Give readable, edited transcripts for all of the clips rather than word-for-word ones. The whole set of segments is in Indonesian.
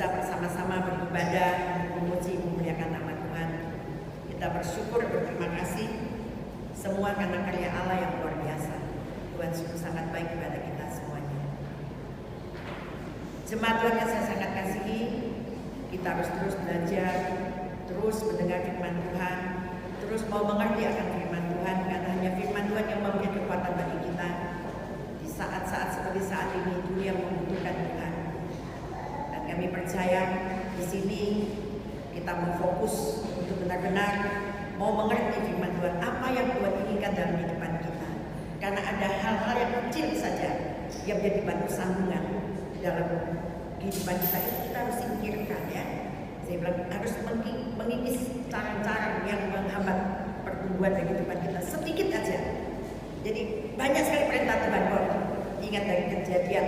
bisa bersama-sama beribadah, memuji, memuliakan nama Tuhan. Kita bersyukur, berterima kasih semua karena karya Allah yang luar biasa. Tuhan sungguh sangat baik kepada kita semuanya. Jemaat Tuhan yang saya sangat kasihi, kita harus terus belajar, terus mendengar firman Tuhan, terus mau mengerti akan firman Tuhan, karena hanya firman Tuhan yang memberi kekuatan bagi kita di saat-saat seperti saat ini, dunia membutuhkan Tuhan. Dan kami percaya di sini kita mau fokus untuk benar-benar mau mengerti firman Tuhan, apa yang Tuhan inginkan dalam kehidupan kita. Karena ada hal-hal yang kecil saja yang menjadi batu sandungan dalam kehidupan kita, itu kita harus singkirkan ya. Saya bilang harus mengikis cara-cara yang menghambat pertumbuhan dari kehidupan kita sedikit aja. Jadi banyak sekali perintah Tuhan. Ingat dari Kejadian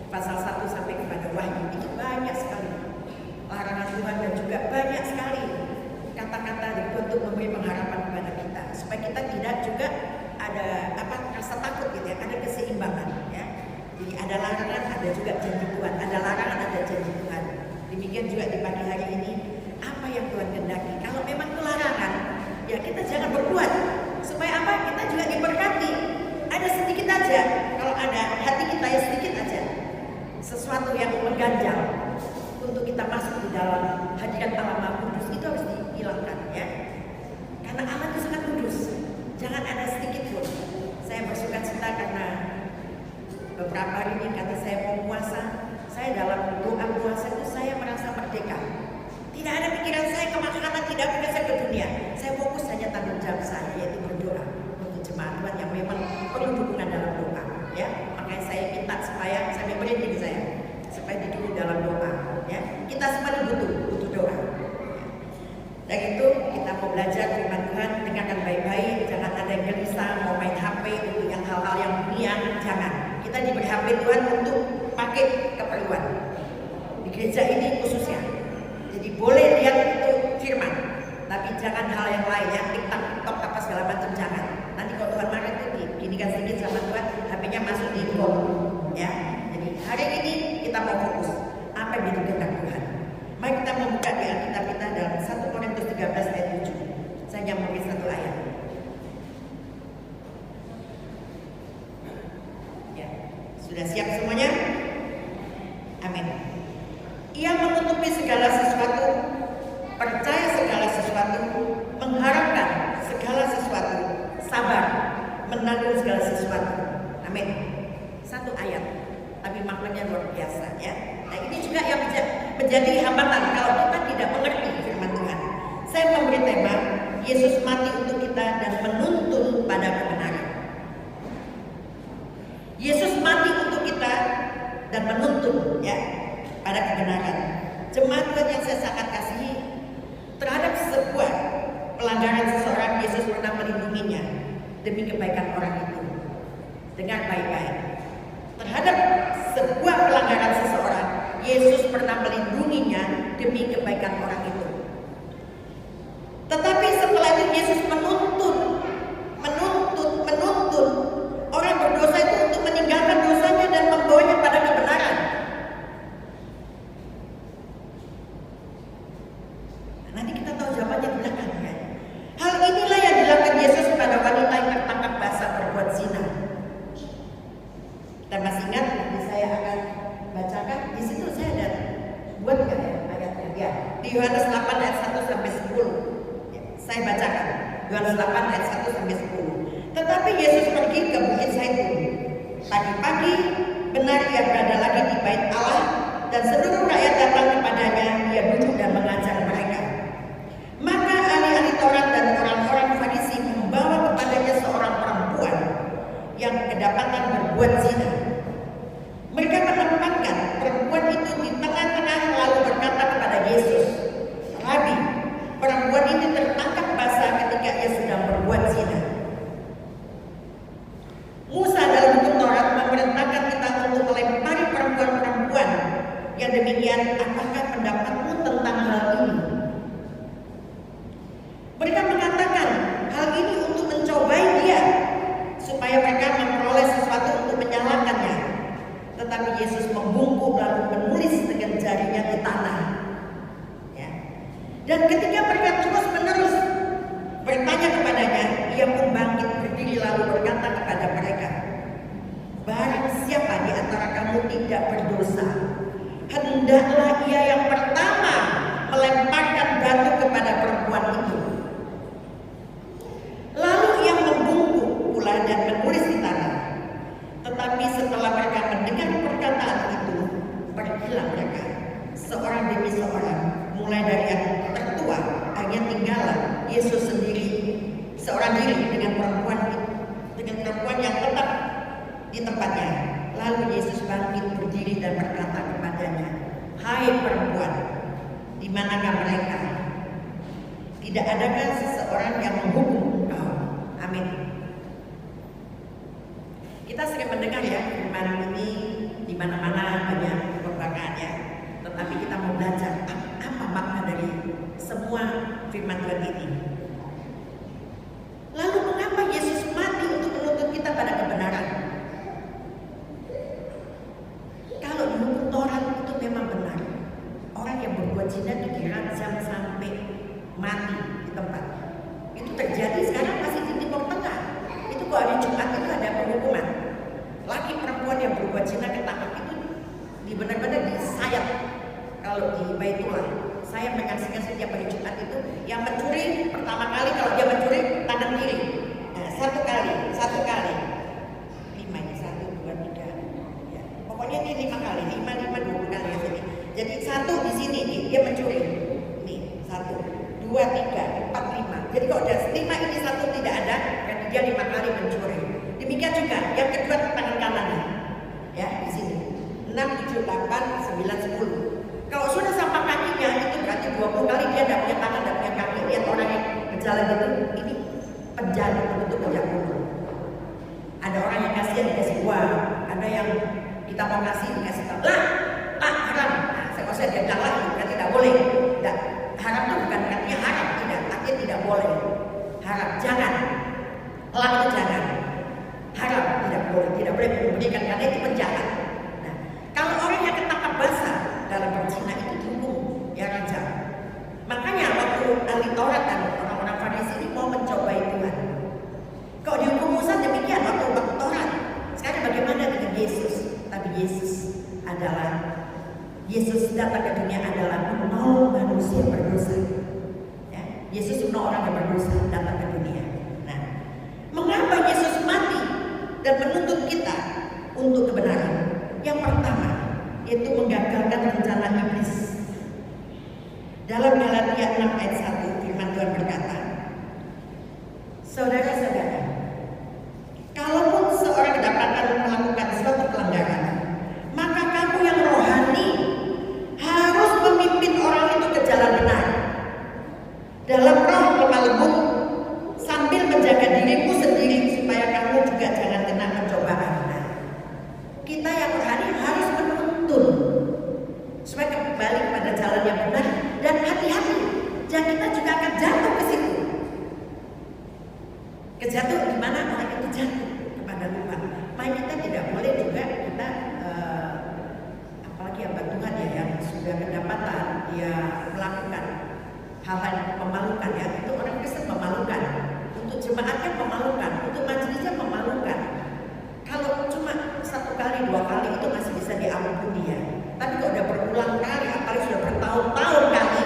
pasal 1 sampai kepada Wahyu, itu banyak sekali larangan Tuhan, dan juga banyak sekali kata-kata dari Tuhan untuk memberi pengharapan kepada kita, supaya kita tidak juga ada rasa takut gitu ya, ada keseimbangan ya. Jadi ada larangan, ada juga janji Tuhan, ada larangan, ada janji Tuhan. Demikian juga di pagi hari ini, apa yang Tuhan kehendaki. Kalau memang itu larangan, ya kita jangan berbuat, supaya apa? Kita juga diberkati. Ada sedikit aja, kalau ada hati kita yang sedikit aja, sesuatu yang mengganjal untuk kita masuk di dalam hadirat Allah Maha Kudus, itu harus dihilangkan ya. Karena Allah itu sangat kudus, jangan ada sedikit pun. Saya bersuka cita karena beberapa hari ini kata saya mau puasa, saya dalam doa puasa itu saya merasa merdeka. Tidak ada pikiran saya kemana-mana, tidak ada saya ke dunia. Saya fokus hanya tanggung jawab saya, yaitu berdoa untuk jemaat Tuhan yang memang perlu dukungan dalam doa ya. Makanya saya minta supaya saya berhenti saya, supaya didukung dalam doa ya. Kita semua butuh doa. Dan itu kita mau belajar firman Tuhan, dengarkan baik-baik, jangan ada yang gelisah mau main HP untuk yang hal-hal yang dunia, jangan. Kita diberi HP Tuhan untuk pakai keperluan. Di gereja ini khususnya. Jadi boleh lihat itu firman, tapi jangan hal yang lain ya, TikTok apa segala macam, jangan. Nanti kalau Tuhan marah itu diginikan sedikit sama Tuhan, HP-nya masuk di bom ya. Jadi hari ini kita mau fokus apa yang ditunjukkan Tuhan. Mari kita membuka di Alkitab kita dalam 1 Korintus 13 ayat 7. Saya hanya memberi satu ayat. Ya, sudah siap semuanya? Amin. Ia menutupi segala sesuatu, percaya segala sesuatu, mengharapkan segala sesuatu, sabar, menanggung segala sesuatu. Amin. Satu ayat, tapi maknanya luar biasa ya. Nah ini juga yang menjadi hambatan kalau kita tidak mengerti firman Tuhan. Saya memberi tema Yesus mati untuk kita dan menuntun pada kebenaran. Yesus mati untuk kita dan menuntun ya pada kebenaran. Jemaat Tuhan yang saya sangat kasihi, terhadap sebuah pelanggaran seseorang, Yesus pernah melindunginya demi kebaikan orang itu. Dengar baik-baik. Terhadap sebuah pelanggaran seseorang, Yesus pernah melindunginya demi kebaikan orang itu. Tetapi setelah itu Yesus menuntun orang berdosa itu untuk meninggalkan dosanya dan membawanya pada kebenaran. Nanti kita tahu jawabannya di belakang ya. Hal inilah yang dilakukan Yesus pada wanita yang tertangkap basah berbuat zina. Kita masih ingat, nanti saya akan bacakan. Di situ saya ada buat nggak ya ayatnya? Ya, di Yohanes 8 ayat 1 sampai 10. Ya, saya bacakan Yohanes 8 ayat 1 sampai 10. Tetapi Yesus pergi ke Bukit Zaitun. Pagi-pagi benar ia berada lagi di bait Allah, dan seluruh rakyat datang kepadanya. Ia duduk dan mengajar mereka. Maka ahli-ahli Taurat dan orang-orang Farisi membawa kepadanya seorang perempuan yang kedapatan berbuat zina. Mereka menempatkan perempuan itu di tengah-tengah lalu berkata kepada Yesus, "Rabi, perempuan ini tertangkap basah ketika ia sedang berbuat zina. Musa dalam hukum Taurat memerintahkan kita untuk melempari perempuan-perempuan yang demikian. Apakah pendapatmu tentang hal ini?" Mereka mengatakan hal ini untuk mencobai dia, supaya mereka memperoleh sesuatu untuk menyalahkannya. Tetapi Yesus membungkuk lalu menulis dengan jarinya di tanah. berdiri dan berkata kepadanya, "Hai perempuan, di manakah mereka? Tidak adakah seseorang yang menghukum engkau?" Amin. Kita sering mendengar ya firman ini di mana-mana, banyak pembakaannya. Tetapi kita mau belajar apa makna dari semua firman Tuhan ini. Lalu mengapa Yesus mati untuk menuntut kita pada kebenaran? Kalau di hukum Taurat itu memang benar, orang yang berbuat zina dirancam sampai mati di tempat. Itu terjadi sekarang masih di Timur Tengah. Itu kalau hari Jumat itu ada penghukuman. Laki perempuan yang berbuat zina ketangkap itu benar-benar disayat. Kalau di Baitullah, saya menyaksikan setiap hari Jumat itu yang mencuri pertama kali, kalau dia mencuri tangan kiri, nah, satu kali, 5 ini 1, 2, 3, ya. Pokoknya ini 5 kali, 20 kali ya sini. Jadi 1 di sini nih, dia mencuri, nih 1, 2, 3, 4, 5. Jadi kalau ada 5 ini 1 tidak ada, berarti dia 5 kali mencuri. Demikian juga yang kedua tangan kanannya, ya di sini 6, 7, 8, 9, 10. Kalau sudah sampai kakinya itu berarti 20 kali dia tidak punya tangan, tidak punya kaki. Lihat orang yang berjalan gitu, ini penjara, bentuk penjara. Ada orang yang kasihan dikasih uang, ada yang kita mau kasih dikasih tahu, lah haram. Nah, saya dia bilang lah, berarti tidak boleh. Tidak, haram itu bukan artinya haram, tidak, artinya tidak boleh. Haram, jangan. Lah itu jangan. Haram, tidak boleh memberikan karena itu penjahat. Nah, kalau orang yang ketangkap basah dalam berzina itu dihukum, ya raja. Makanya waktu ahli Taurat dan orang-orang Farisi ini mau mencobai Tuhan. Kalau dihukum Musa demikian waktu Taurat. Sekarang bagaimana dengan Yesus? Tapi Yesus datang ke dunia adalah menolong manusia berdosa. Ya, Yesus menolong orang yang berdosa datang ke dunia. Nah, mengapa Yesus mati dan menuntut kita untuk kebenaran? Yang pertama, yaitu menggagalkan rencana iblis. Dalam Galatia 6 ayat 1 firman Tuhan berkata, "Saudara-saudara, kalaupun seorang kedapatan melakukan suatu pelanggaran, maka kamu yang rohani harus memimpin orang itu ke jalan benar dalam roh lemah lembut, sambil menjaga dirimu sendiri supaya kamu juga jangan kena pencobaan." Nah, kita yang rohani harus menuntun supaya kembali pada jalan yang benar, dan hati-hati, jangan kita juga akan jatuh ke situ. Kejatuh di mana orang itu jatuh kepada lupa. Maka kita tidak boleh juga kita apalagi hamba Tuhan ya yang sudah kedapatan dia melakukan hal-hal yang memalukan, ya itu orang Kristen memalukan, untuk jemaatnya memalukan, untuk majelisnya memalukan. Kalau cuma 1 kali 2 kali itu masih bisa diampuni ya. Tapi kalau udah berulang kali, apalagi sudah bertahun-tahun kali,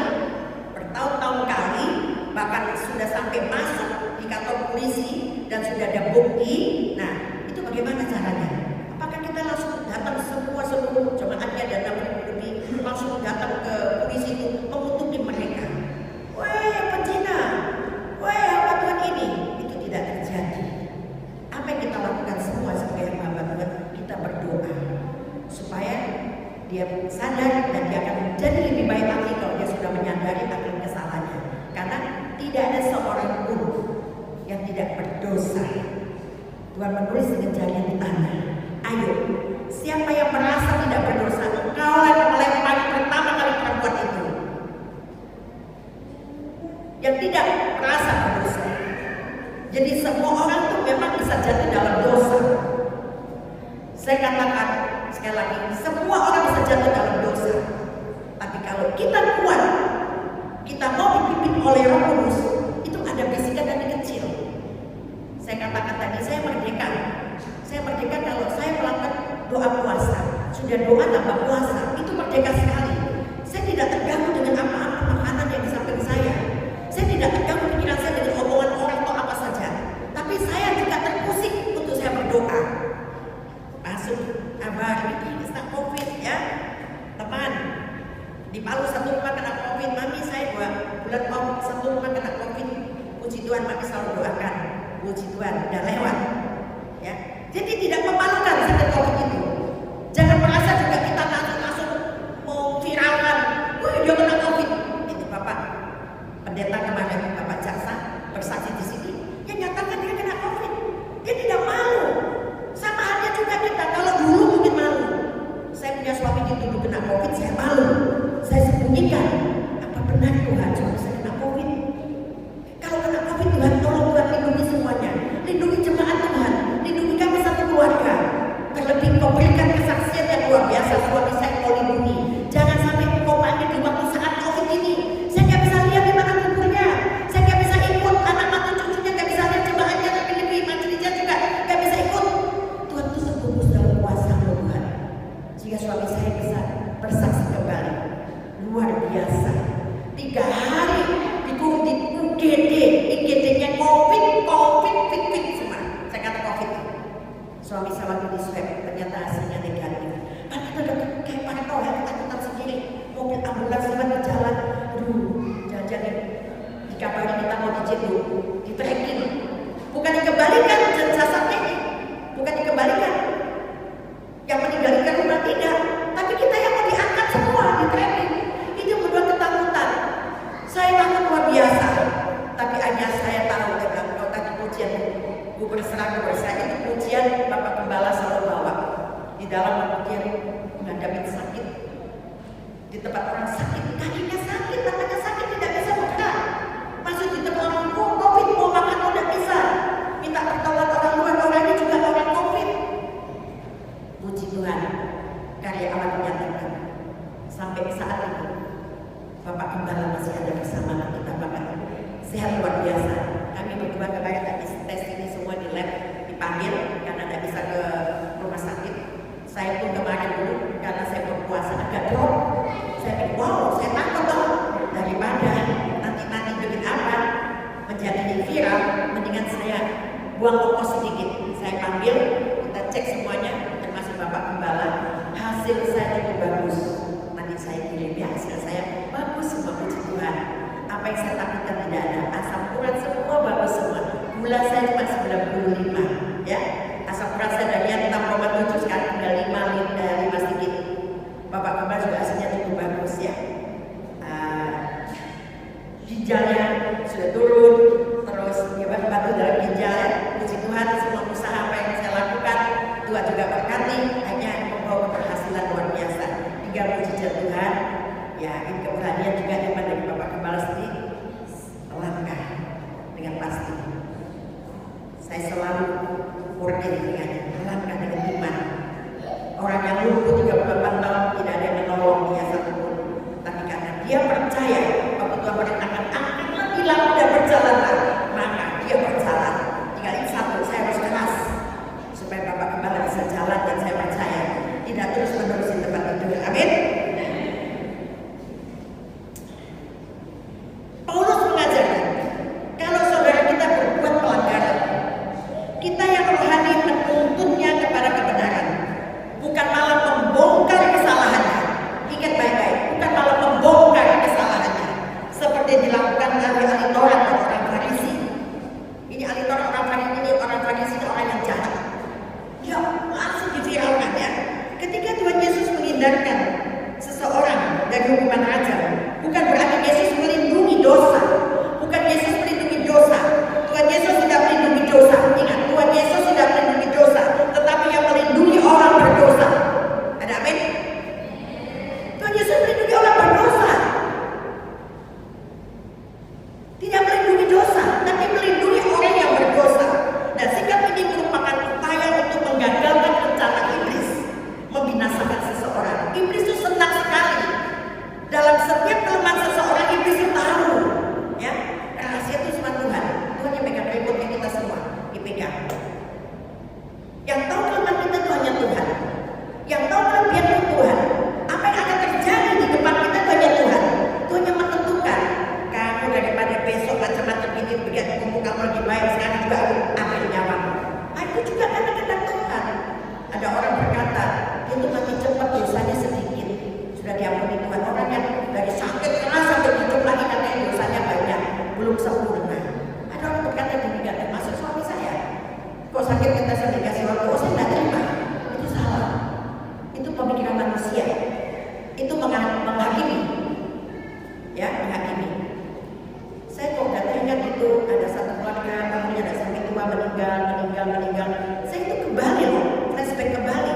bahkan sudah sampai masuk di kantor polisi dan sudah ada bukti, nah itu bagaimana caranya? Apakah kita langsung datang seluruh jemaatnya dan lebih langsung datang ke polisi itu mengutuki mereka? Weh penzina, weh apa Tuhan ini? Itu tidak terjadi. Apa yang kita lakukan semua sebagai hamba Tuhan, kita berdoa supaya dia sadar dan dia akan menjadi lebih baik lagi kalau dia sudah menyadari akan kesalahannya. Karena tidak ada seorang pun yang tidak berdosa. Tuhan menulis dengan jarinya di tanah. Ayo, siapa yang merasa tidak berdosa, engkau yang melempar pertama kali perempuan itu. Yang tidak merasa berdosa. Jadi semua orang tuh memang bisa jatuh dalam dosa. Saya katakan sekali lagi, semua orang bisa jatuh dalam dosa. Tapi kalau kita kuat, kita mau dipimpin oleh Roh Kudus, itu ada bisikan dari kecil. Saya katakan tadi, saya merdeka. Saya merdeka kalau saya melakukan doa puasa. Sudah doa tambah puasa, itu merdeka sekali. Saya tidak terganggu dengan apa-apa makanan yang di samping saya. Saya tidak terganggu pikiran saya dengan omongan orang atau apa saja. Tapi saya juga terpusing untuk saya berdoa. Masuk abah ini kena COVID ya, teman. Di Palu 1 rumah kena COVID, mami saya 2 bulan mau 1 rumah kena COVID. Puji Tuhan, mami selalu doakan. Puji Tuhan, udah lewat. Ya, jadi tidak memalukan sakit COVID itu. Jangan merasa juga Suami saya waktu di swab ternyata hasilnya negatif. Kan kita udah kayak parno ya, ketakutan sendiri. Mobil ambulans lewat di jalan, aduh, jangan-jangan dikabarin kita mau dicetu, di tracking. Bukan dikembalikan jasadnya ini, bukan dikembalikan. Yang meninggalkan rumah tidak, tapi kita yang mau diangkat semua di tracking. Itu membuat ketakutan. Saya takut luar biasa, tapi hanya saya tahu dengan kalau tadi pujian gubernur saya itu pujian Bapak Gembala selalu bawa di dalam pujian menghadapi sakit, di tempat orang sakit, kakinya sakit, tangannya sakit, tidak bisa bergerak. Masuk di tempat orang COVID, mau makan tidak bisa, minta pertolongan orang luar, orangnya juga orang COVID. Puji Tuhan, karya Allah menyatakan sampai saat ini Bapak Gembala masih ada bersama kita. Bapak sehat luar biasa. Kami berdua kemarin habis tes ini semua di lab, dipanggil karena tidak bisa ke rumah sakit. Saya pun kemarin dulu karena saya berpuasa agak drop. Saya pikir, wow, saya takut dong, daripada nanti bikin apa menjadi viral, mendingan saya buang ongkos sedikit. Saya panggil, kita cek semuanya, termasuk Bapak Gembala. Hasil saya cukup bagus. Nanti saya kirim ya, hasil saya bagus semua, puji Tuhan. Apa yang saya takutkan tidak ada. Asam urat semua bagus semua. Gula saya cuma 95, ya. Asam urat saya dari 6,7 sekarang tinggal 5 sedikit. Bapak Gembala juga hasilnya cukup bagus ya. Ginjalnya sudah turun, terus ya bantu dalam ginjal ya. Puji Tuhan, semua usaha apa yang saya lakukan Tuhan juga berkati, hanya membawa keberhasilan luar biasa. Tinggal puji Tuhan. Ya, ini keberanian juga iman dari Bapak Gembala sendiri. Langkah dengan pasti. Saya selalu murni dengannya, langkah dengan iman. Orang yang lumpuh 38 tahun tidak ada yang menolong dia satupun. Tapi karena dia percaya waktu Tuhan perintahkan angkatlah bilang dan berjalanlah, maka dia berjalan. Tinggal ini satu, saya harus keras supaya Bapak Gembala bisa jalan, dan saya percaya tidak terus menerusin tempat itu. Amin. Paulus mengajarkan kalau saudara kita berbuat pelanggaran, kita yang rohani menuntunnya kepada kebenaran, bukan malah membongkar kesalahannya. Ingat baik-baik, bukan malah membongkar kesalahannya seperti dilakukan ahli-ahli Taurat dan orang Farisi. Ini ahli Taurat, orang Farisi, ini orang Farisi, itu orang yang jahat. Ya langsung diviralkan ya. Ketika Tuhan Yesus menghindarkan seseorang dari hukuman raja, bukan berarti Yesus melindungi dosa. Bukan Yesus melindungi dosa. Tuhan Yesus tidak melindungi dosa. Ingat, Tuhan Yesus tidak melindungi dosa, tetapi yang melindungi orang berdosa. Ada amin? Tuhan Yesus melindungi orang berdosa. Tidak melindungi dosa, tapi melindungi orang yang berdosa. Dan sikap ini merupakan upaya untuk menggagalkan rencana iblis membinasakan seseorang. Iblis itu senang sekali. Dalam setiap kelemahan seseorang, iblis itu tahu, ya, rahasia itu cuma Tuhan. Tuhan yang pegang remote kita semua, dipegang. Yang tahu kelemahan kita itu hanya Tuhan. Yang tahu kelebihan itu Tuhan. Apa yang akan terjadi di depan kita itu hanya Tuhan. Tuhan yang menentukan. Kamu daripada besok macam-macam ini bikin umur kamu lagi baik, sekarang juga ambil nyawamu. Itu juga karena kehendak Tuhan. Ada orang berkata, dia itu mati cepat, dosanya sedikit, sudah diampuni Tuhan. Orang yang dari sakit keras sampai hidup lagi katanya dosanya banyak, belum sempurna. Ada orang berkata demikian, termasuk suami saya. Kok sakit kita sudah dikasih waktu, oh saya tidak terima. Itu salah. Itu pemikiran manusia. Itu menghakimi. Ya, menghakimi. Saya kok tidak teringat itu ada satu keluarga, kemudian ada sampai tua meninggal. Saya itu kembali loh, flashback kembali.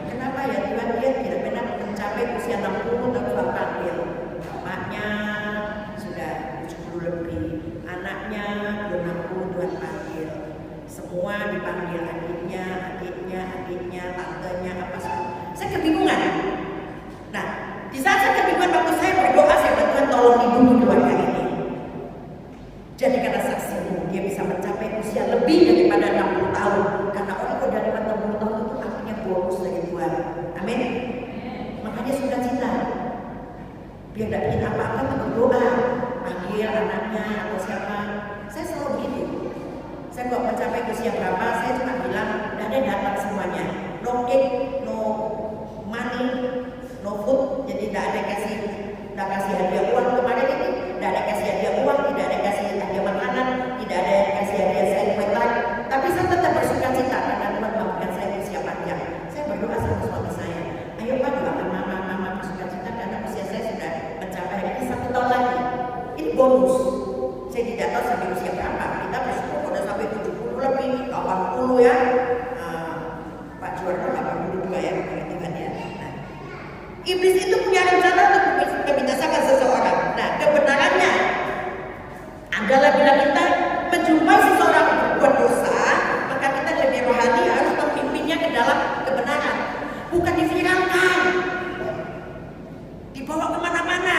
Kenapa ya Tuhan, dia tidak pernah mencapai usia 60 atau Tuhan panggil. Bapaknya sudah 70 lebih, anaknya belum 60 Tuhan panggil. Semua dipanggil, adiknya, tantenya, apa semua. Saya kebingungan. Nah, di saat saya kebingungan, waktu saya berdoa, saya bilang, Tuhan tolong lindungi keluarga ini. Jadi karena saksimu, dia bisa mencapai usia lebih daripada 60 tahun. Karena orang kalau dari 60 tahun itu artinya bonus dari Tuhan. Amin. Makanya suka cita. Biar tidak bikin apa-apa, kita berdoa. Panggil anaknya atau siapa. Saya selalu begitu. Saya kok mencapai usia berapa, saya cuma bilang, dan dia datang semuanya. 80 ya, Pak Juwarno 82 ya, Tuhan ya. Nah, iblis itu punya rencana untuk membinasakan seseorang. Nah, kebenarannya adalah bila kita menjumpai seseorang berbuat dosa, maka kita lebih rohani harus memimpinnya ke dalam kebenaran, bukan diviralkan, dibawa kemana-mana.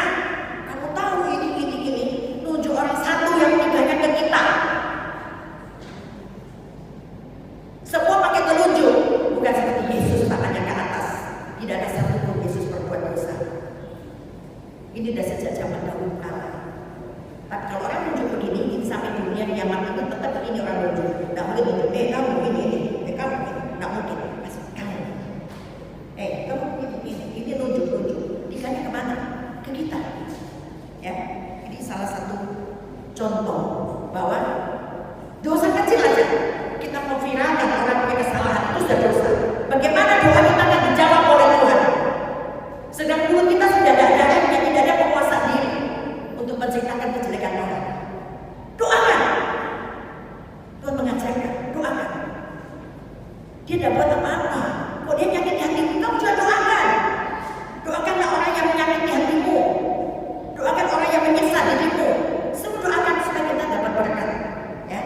Kamu tahu ini, nunjuk orang satu yang tiganya ke kita. Semua pakai telunjuk, bukan seperti Yesus tangannya ke atas. Tidak ada satu pun Yesus berbuat dosa. Ini sudah sejak zaman dahulu kala. Tapi kalau orang nunjuk begini, ini sampai dunia kiamat itu tetap begini orang nunjuk. Tidak mungkin nunjuk, kamu begini, kamu begini, tidak mungkin. Masih kamu, kamu ini nunjuk. Tiganya kemana? Ke kita. Ya, ini salah satu contoh bahwa dosa kecil aja kita memviralkan orang punya kesalahan itu sudah dosa. Bagaimana doa kita akan dijawab oleh Tuhan? Sedang mulut kita sudah tidak ada penguasaan diri untuk menceritakan kejelekan orang. Doakan. Tuhan mengajarkan, doakan. Dia tidak buat apa-apa. Kok dia nyakiti hatimu, kamu juga doakan. Doakanlah orang yang menyakiti hatimu. Doakan orang yang menyesat dirimu. Semua doakan supaya kita dapat berkat. Ya,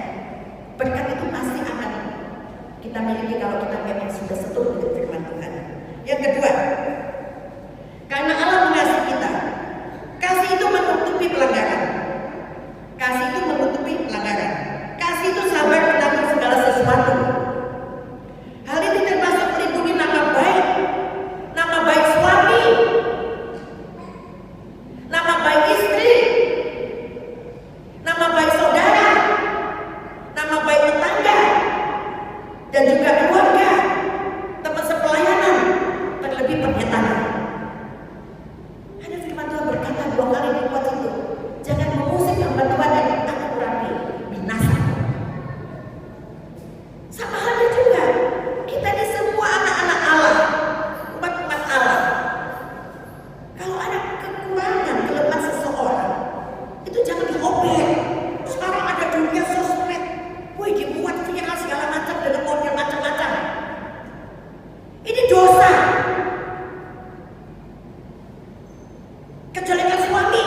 berkat itu pasti akan kita miliki kalau kita memang sudah setuju dengan firman Tuhan. Yang kedua, karena Allah mengasihi kita, kasih itu menutupi pelanggaran. Kasih itu menutupi pelanggaran. Kasih itu sabar menanggung segala sesuatu. Hal ini termasuk melindungi nama baik suami, nama baik istri, nama baik saudara, nama baik tetangga, dan juga keluarga, teman sepelayanan, terlebih pendeta. Ada firman Tuhan berkata 2 kali di kuat itu, jangan mengusik hamba Tuhan dan anak rapi binasa. Sama halnya juga, kita ini semua anak-anak Allah, umat-umat Allah. Kalau ada kekurangan, kelemahan seseorang, itu jangan diobek. Sekarang ada dunia sosmed, dimuat viral segala macam dengan model macam-macam. Ini dosa. Kejelekan suami,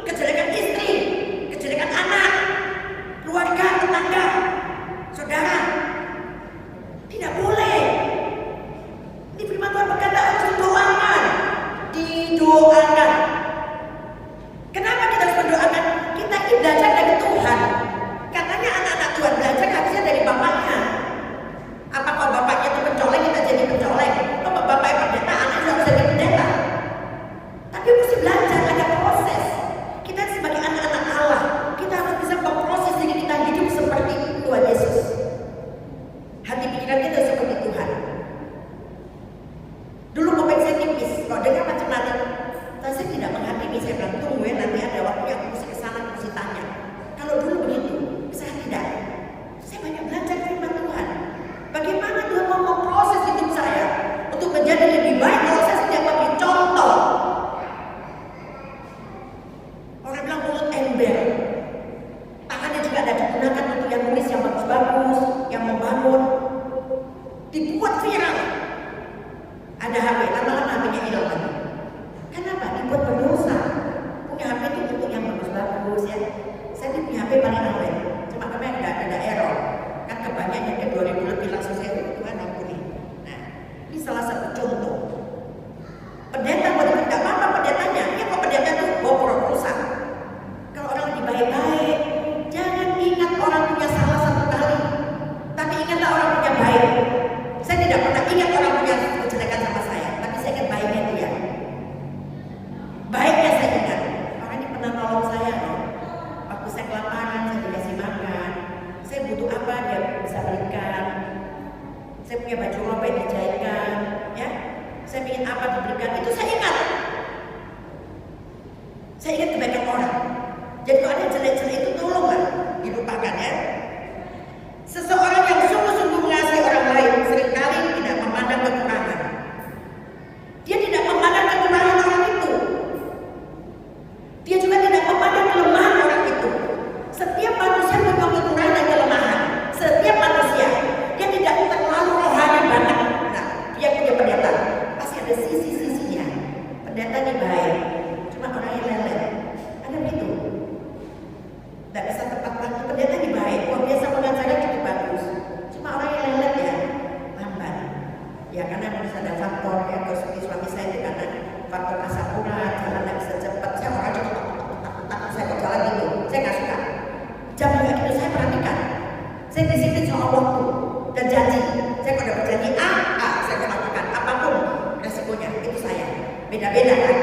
kejelekan istri, kejelekan anak, keluarga, tetangga, saudara. Tidak boleh. Ini firman Tuhan berkata harus didoakan. Didoakan. Kenapa kita harus mendoakan? Kita ini belajar dari Tuhan. Katanya anak-anak Tuhan belajar harusnya dari bapaknya. Apa kalau bapaknya itu pencoleng, kita jadi pencoleng? Kalau bapaknya pendeta, anaknya harus jadi pendeta. Tapi mesti belajar, ada proses. Kita sebagai anak-anak Allah, kita harus bisa memproses diri kita hidup seperti Tuhan Yesus. Hati pikiran kita seperti Tuhan. Dulu kopeng saya tipis, kalau dengar macam-macam, saya tidak menghakimi, saya bilang tunggu ya, nanti ada waktu yang mesti kesana, mesti tanya. Kalau dulu begitu, saya tidak. Saya banyak belajar firman Tuhan. Bagaimana Tuhan mau memproses hidup saya untuk menjadi lebih baik kalau saya setiap bagi contoh. Orang bilang mulut ember, tangannya juga ada digunakan untuk yang nulis yang bagus-bagus, yang membangun, dibuat viral. Ada HP, lama-lama HP-nya hilang lagi. Kenapa? Dibuat berdosa. Punya HP itu untuk yang bagus-bagus ya. Saya ini punya HP paling awet, cuma kemarin ada error. Kan kebanyakan ke 2000 lebih langsung saya Tuhan ampuni. Nah, ini salah satu contoh. Pendeta boleh tidak apa-apa pendetanya, ya kok pendeta itu bobrok rusak. Kalau orang lagi baik-baik, jangan ingat orang punya salah satu kali, tapi ingatlah orang punya baik. Saya tidak pernah ingat orang punya kejelekan sama saya, tapi saya ingat baiknya dia. Baiknya saya ingat. Orang ini pernah nolong saya loh. Waktu saya kelaparan, saya dikasih makan. Saya butuh apa, dia bisa belikan. Saya punya baju robek dijahitkan, ya. Saya ingin apa diberikan, itu saya ingat. Saya ingat kebaikan orang. Jadi kalau ada jelek-jelek itu tolonglah dilupakan ya. Seseorang yang sungguh-sungguh mengasihi orang lain seringkali tidak memandang kekurangan. Dia tidak memandang kekurangan orang itu. Dia juga tidak memandang kelemahan orang itu. Setiap manusia punya kekurangan dan kelemahan. Setiap manusia. Ya karena bisa ada faktor ya, kalau suami saya itu karena faktor asam urat, jalan nggak bisa cepat. Saya orangnya takut saya kok jalan gitu, saya nggak suka. Jam juga gitu saya perhatikan. Saya disiplin soal waktu dan janji. Saya kalau dapat janji saya akan lakukan apapun resikonya. Itu saya. Beda-beda kan.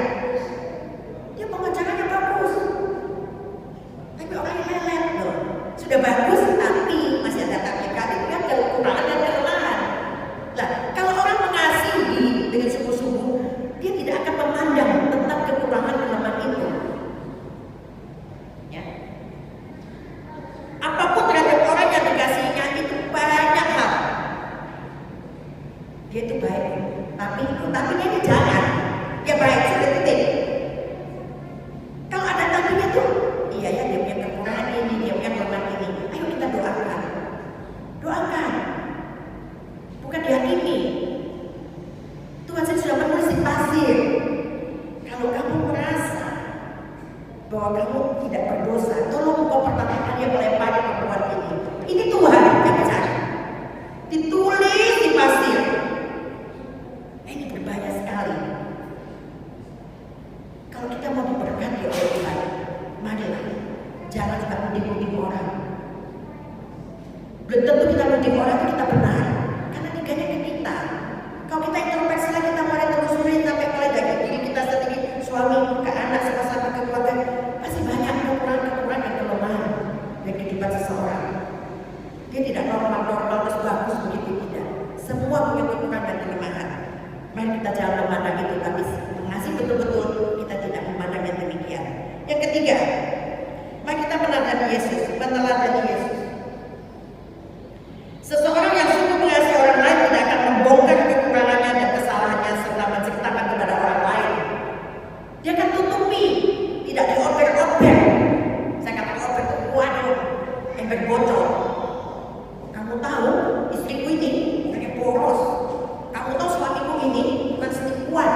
Ya pengacaranya bagus, tapi orangnya lelet loh. Sudah bagus tapi masih ada taktikal itu kan kekurangan dan kelemahan. Lah kalau orang mengasihi dengan sungguh-sungguh, dia tidak akan memandang tentang kekurangan kelemahan itu. Ya. Apapun terhadap orang yang dikasihinya itu banyak hal. Dia itu baik, tapi dia itu jangan. Ya baik sudah titik. Kalau ada tapinya tuh, iya ya dia punya kekurangan ini, dia punya kelemahan ini. Ayo kita doakan. Doakan. Bukan dihakimi. Tuhan saya sudah menulis di pasir. Kalau kamu merasa bahwa kamu tidak berdosa, tolong engkau perkatakan dia melempari perempuan ini. Ini Tuhan yang bicara. Ditulis di pasir. Ini berbahaya sekali. Kalau kita mau diberkati oleh Tuhan, marilah jangan kita mending-mending orang. Belum tentu kita mending orang itu kita benar, karena tiganya ke kita. Kalau kita introspeksi lagi, kita mulai telusuri sampai mulai dari diri kita sendiri, suami ke anak, sama-sama ke keluarga, pasti banyak kekurangan dan kelemahan dari kehidupan seseorang. Dia tidak normal terus bagus begitu, tidak. Semua punya kekurangan dan kelemahan. Mari kita jangan memandang itu, tapi mengasihi betul-betul kita tidak memandang yang demikian. Yang ketiga, mari kita meneladani Yesus, Seseorang yang sungguh mengasihi orang lain tidak akan membongkar kekurangannya dan kesalahannya serta menceritakan kepada orang lain. Dia akan tutupi, tidak dioper-oper. Saya katakan oper itu waduh, ember bocor. Kamu tahu istriku ini pakai poros. Kamu tahu suamiku ini bukan selingkuhan.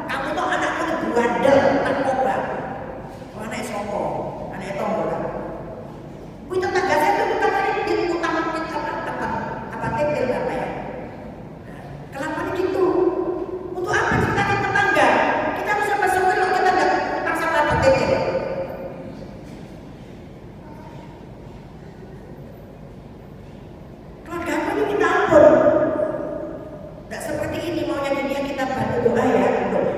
Kamu tahu anakku ini bandel narkoba. Oh, anak soko, anak tombol. Wih tetangga saya itu bukan kredit utang apa tepil apa ya? Kelakuan gitu. Untuk apa kita ke tetangga? Kita bisa bersyukur kalau kita nggak utang sama apa tepil. Keluarga aku ini kita ampun. Nggak seperti ini maunya dunia kita bantu doa ya.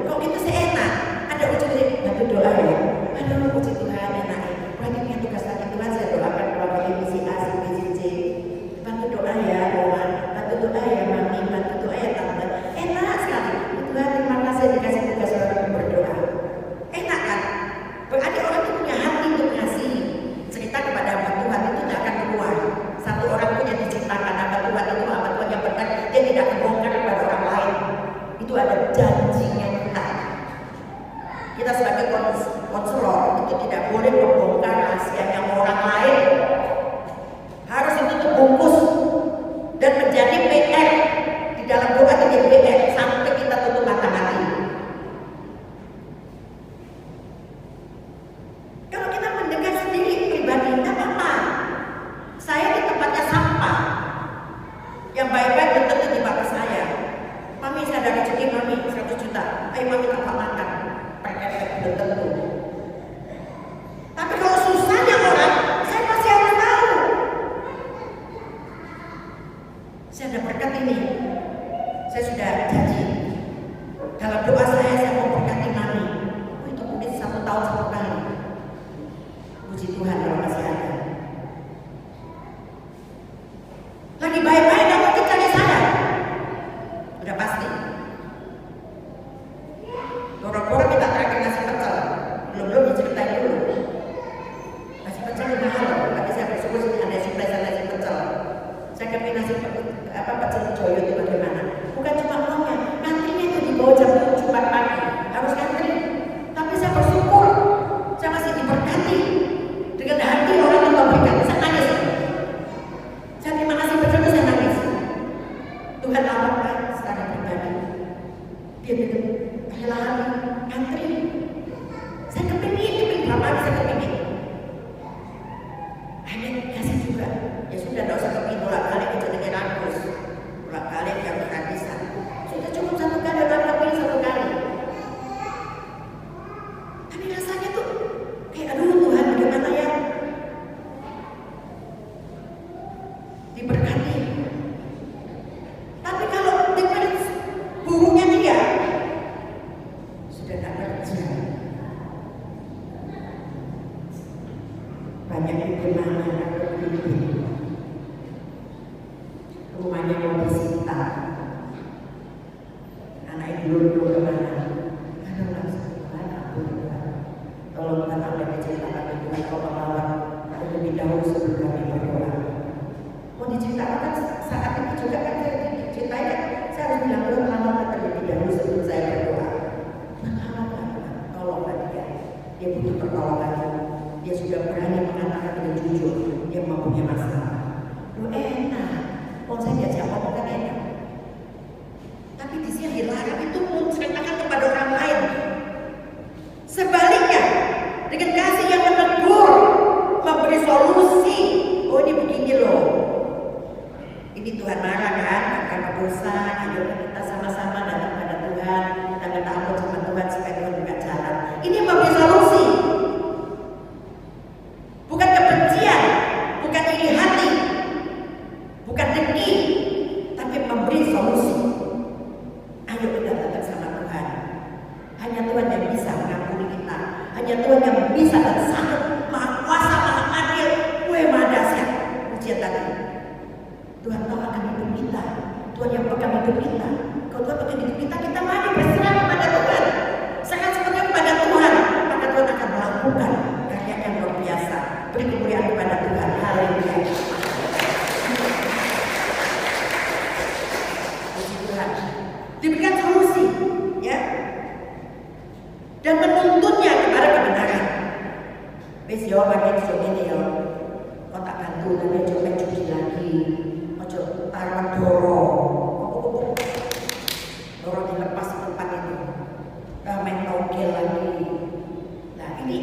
Kalau gitu seenak. Ada ujungnya bantu doa ya. Aduh puji Tuhan enak. Berarti punya tugas lagi Tuhan, saya doakan keluarga ini si A, si B, si C. Bantu doa ya Tuhan, bantu doa ya Mami, bantu doa ya Tante. Enak sekali. Tuhan terima kasih dikasih tugas orang berdoa. Enak kan? Berarti orang itu punya hati untuk ngasih. Cerita kepada hamba Tuhan itu tidak akan keluar. Satu orang pun yang diciptakan hamba Tuhan itu hamba Tuhan yang berkat, dia tidak membongkar kepada orang lain. Itu ada janjinya kita. Kita sebagai konselor itu tidak boleh membongkar rahasianya orang lain. Harus itu terbungkus dan menjadi PR di dalam doa, menjadi PR sampai kita tutup mata hati. Kalau kita mendengar sendiri pribadi, tidak apa-apa. Saya di tempatnya sampah. Yang baik-baik belum tentu di bapak saya. Mami saya ada rezeki Mami 100 juta. Ayo Mami tak makan. Pakai belum tentu. Tapi kalau susahnya orang, saya pasti harus tahu. Saya ada berkat ini. Saya sudah janji. Dalam doa saya mau berkati Mami. Oh, itu mungkin 1 tahun 1 kali. Puji Tuhan kalau masih ada. Lagi baik-baik gak mungkin cari saya. Udah pasti. Boro-boro kita terakhir nasi pecel. Belum diceritain dulu. Nasi pecel itu mahal. Tapi saya bersyukur sini ada nasi pecel. Saya kepin nasi pecel Joyo itu bagaimana? Bukan cuma maunya, ngantrinya itu di bawah jam 7 pagi. Harus ngantri. Tapi saya bersyukur saya masih diberkati dengan hati orang yang memberikan. Saya nangis. Saya terima kasih betul, saya nangis. Tuhan lapangkan secara pribadi. Dia bikin kehilangan ngantri. Saya kepingin berapa hari saya kepingin. Akhirnya kasih juga. Ya sudah, tidak usah kepingin bolak-balik itu dengan rakus. Bolak-balik yang mau disita. Anak itu dulu kemana? Aduh langsung Tuhan, ampun Tuhan. Tolong Tuhan apa yang diceritakan itu Tuhan, kau melawan terlebih dahulu sebelum kami berdoa. Mau diceritakan kan saat itu juga kan saya diceritain kan, saya harus bilang Tuhan melawan terlebih dahulu sebelum saya berdoa. Menghalalkan Tuhan, tolonglah dia butuh pertolongan. Dia sudah berani mengatakan dengan jujur dia mempunyai masalah. Lu enak, kalau saya diajak ngomong kan enak. Tapi di sini dilarang itu menceritakan kepada orang lain. Sebaliknya, dengan kasih yang menegur, memberi solusi. Oh ini begini loh. Ini Tuhan marah kan, akan berdosa. Ayo kita sama-sama datang pada Tuhan, kita minta ampun sama Tuhan supaya Tuhan buka jalan. Ini memberi solusi. Bukan kebencian, bukan iri hati, bukan dengki, tapi memberi solusi. Ayo kita datang sama Tuhan. Hanya Tuhan yang bisa mengampuni kita. Hanya Tuhan yang bisa dan sangat maha kuasa, maha adil. Maha dahsyat. Ujian tadi. Tuhan tahu akan hidup kita. Tuhan yang pegang hidup kita. Kalau Tuhan pegang hidup kita, kita mari berserah kepada Tuhan. Sangat sepenuhnya kepada Tuhan. Maka Tuhan akan melakukan karya yang luar biasa. Beri kemuliaan kepada Tuhan. Haleluya. Puji Tuhan. Diberikan solusi, ya, dan menuntunnya kepada kebenaran. Wis yo pakai ini yo, kau tak bantu tapi coba cuci lagi, ojo taruhan dorong dilepas ke tempat itu, main togel lagi. Nah ini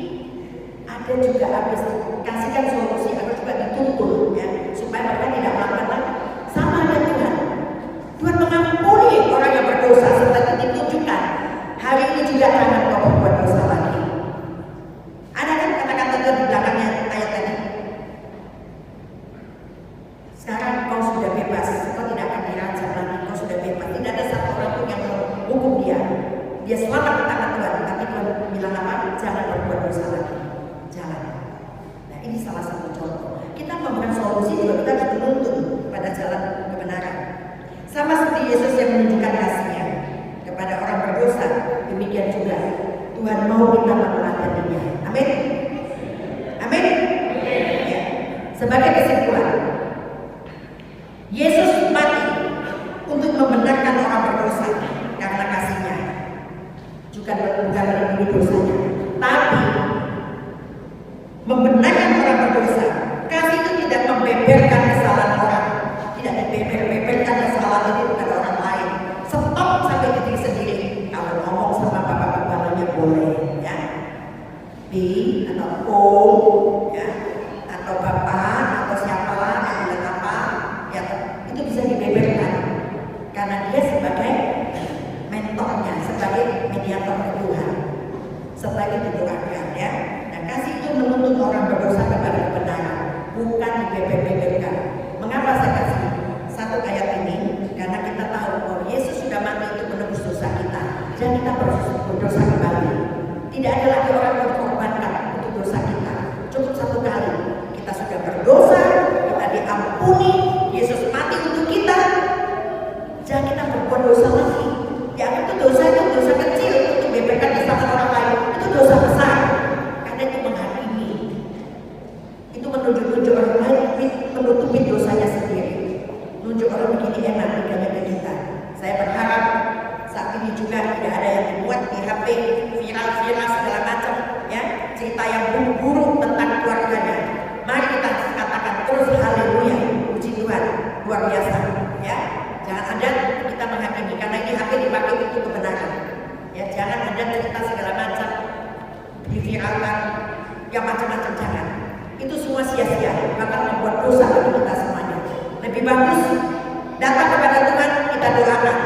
ada juga habis kasihkan solusi, harus juga dituntun ya, supaya mereka tidak melakukan lagi. Sama dengan Tuhan. Tuhan mengampuni orang yang berdosa seperti ditunjukkan. Hari ini juga jangan kau berbuat dosa lagi. Ada kan kata-kata Tuhan di belakangnya ayat tadi. Sekarang kau sudah bebas, kau tidak akan dirajam lagi, kau sudah bebas. Tidak ada satu orang pun yang menghukum dia. Dia selamat di tangan Tuhan. Tapi Tuhan bilang apa? Jangan berbuat dosa lagi. Jangan. Nah ini salah satu contoh. Kita memberikan solusi juga kita harus menuntun pada jalan kebenaran. Sama seperti Yesus yang menunjukkan kasih-Nya kepada orang berdosa, demikian juga Tuhan mau kita meneladaninya. Amin. Amin. Ya. Sebagai kesimpulan, Yesus mati untuk membenarkan orang berdosa karena kasih-Nya, bukan mengampuni dosanya, tapi membenarkan orang berdosa. Kasih itu tidak membeberkan kesalahan orang, tidak dibeber-beberkan kesalahan itu kepada orang lain. Stop sampai diri sendiri. Kalau ngomong sama bapak kepalanya boleh, ya. B atau O, ya, atau bapak atau siapalah yang bilang apa, ya, itu bisa dibeberkan karena dia sebagai mentornya, sebagai mediator Tuhan, sebagai didoakan, ya. Nah kasih itu menuntut orang berdosa kepada kebenaran, bukan dibeber-beberkan. Mengapa saya kasih satu ayat ini? Karena kita tahu bahwa Yesus sudah mati untuk menebus dosa kita, dan kita berdosa kembali. Tidak ada lagi orang yang dikorbankan untuk dosa kita. Cukup satu kali kita sudah berdosa, kita diampuni, Yesus mati untuk kita. Jangan kita berbuat dosa lagi. Ya itu dosa kecil untuk beberkan kesalahan orang lain. Itu dosa besar. Karena itu menghakimi. Itu menunjuk-nunjuk orang lain, menutupi dosanya sendiri. Nunjuk orang begini enak tinggalnya ke kita. Saya berharap saat ini juga tidak ada yang dibuat di HP viral segala macam, ya, cerita yang buruk tentang keluarganya. Mari kita katakan terus haleluya, puji Tuhan, luar biasa, ya. Jangan ada kita menghakimi karena ini HP dipakai untuk kebenaran. Ya, jangan ada cerita segala macam diviralkan, yang macam-macam jangan. Itu semua sia-sia, bahkan membuat dosa bagi kita semuanya. Lebih bagus datang kepada Tuhan, kita doakan.